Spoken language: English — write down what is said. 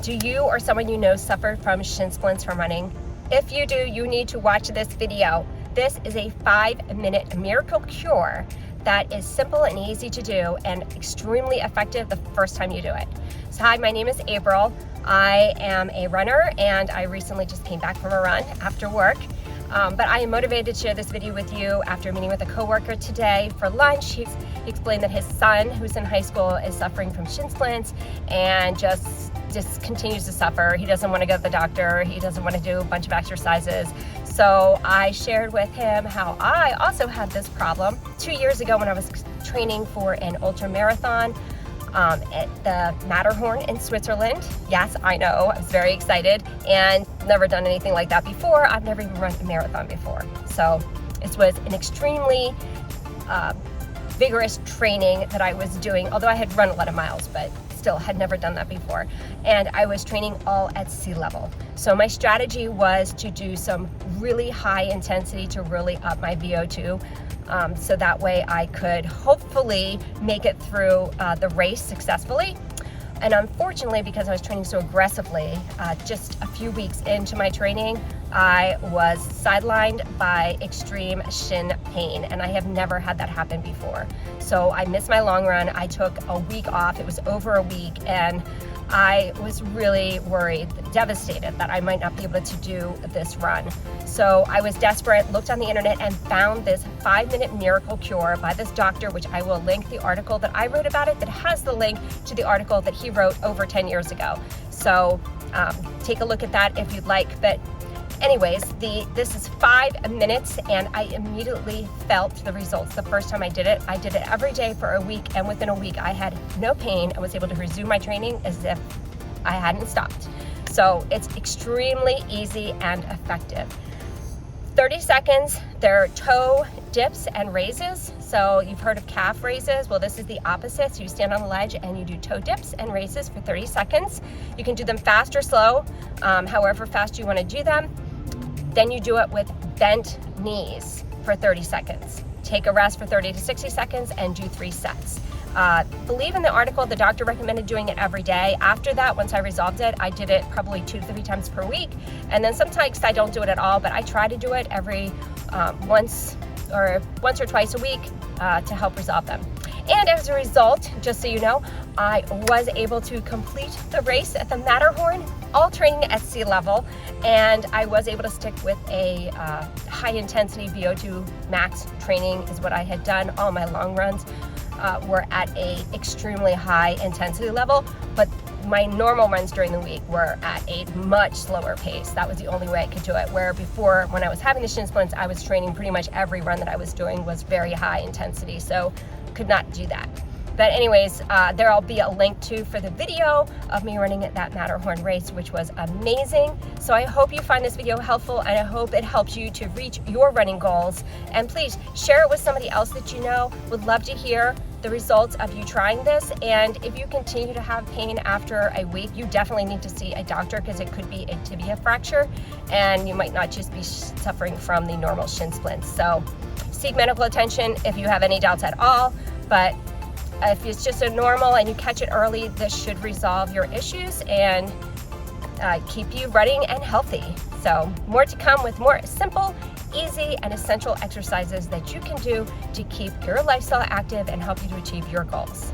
Do you or someone you know suffer from shin splints from running? If you do, you need to watch this video. This is a 5-minute miracle cure that is simple and easy to do and extremely effective the first time you do it. So hi, my name is April. I am a runner and I recently just came back from a run after work. But I am motivated to share this video with you after meeting with a coworker today for lunch. He explained that his son, who's in high school, is suffering from shin splints and just continues to suffer. He doesn't want to go to the doctor. He doesn't want to do a bunch of exercises. So I shared with him how I also had this problem 2 years ago when I was training for an ultra marathon at the Matterhorn in Switzerland. Yes, I know, I was very excited and never done anything like that before. I've never even run a marathon before. So it was an extremely vigorous training that I was doing, although I had run a lot of miles, but still had never done that before. And I was training all at sea level. So my strategy was to do some really high intensity to really up my VO2. So that way I could hopefully make it through the race successfully. And unfortunately, because I was training so aggressively, just a few weeks into my training, I was sidelined by extreme shin pain, and I have never had that happen before. So I missed my long run. I took a week off. It was over a week, and I was really worried, devastated that I might not be able to do this run. So I was desperate, looked on the internet and found this 5-minute miracle cure by this doctor, which I will link the article that I wrote about it that has the link to the article that he wrote over 10 years ago. So take a look at that if you'd like. But anyways, this is 5 minutes and I immediately felt the results. The first time I did it every day for a week, and within a week I had no pain. I was able to resume my training as if I hadn't stopped. So it's extremely easy and effective. 30 seconds, there are toe dips and raises. So you've heard of calf raises. Well, this is the opposite. So you stand on the ledge and you do toe dips and raises for 30 seconds. You can do them fast or slow, however fast you want to do them. Then you do it with bent knees for 30 seconds. Take a rest for 30 to 60 seconds and do 3 sets. Believe in the article, the doctor recommended doing it every day. After that, once I resolved it, I did it probably 2 to 3 times per week. And then sometimes I don't do it at all, but I try to do it every once or twice a week to help resolve them. And as a result, just so you know, I was able to complete the race at the Matterhorn, all training at sea level, and I was able to stick with a high intensity VO2 max training is what I had done. All my long runs were at a extremely high intensity level, but my normal runs during the week were at a much slower pace. That was the only way I could do it. Where before, when I was having the shin splints, I was training pretty much every run that I was doing was very high intensity, so could not do that. But anyways, there'll be a link too for the video of me running at that Matterhorn race, which was amazing. So I hope you find this video helpful, and I hope it helps you to reach your running goals. And please share it with somebody else that you know. Would love to hear the results of you trying this. And if you continue to have pain after a week, you definitely need to see a doctor, because it could be a tibia fracture and you might not just be suffering from the normal shin splints. So seek medical attention if you have any doubts at all. But if it's just a normal and you catch it early, this should resolve your issues and keep you running and healthy. So more to come with more simple, easy, and essential exercises that you can do to keep your lifestyle active and help you to achieve your goals.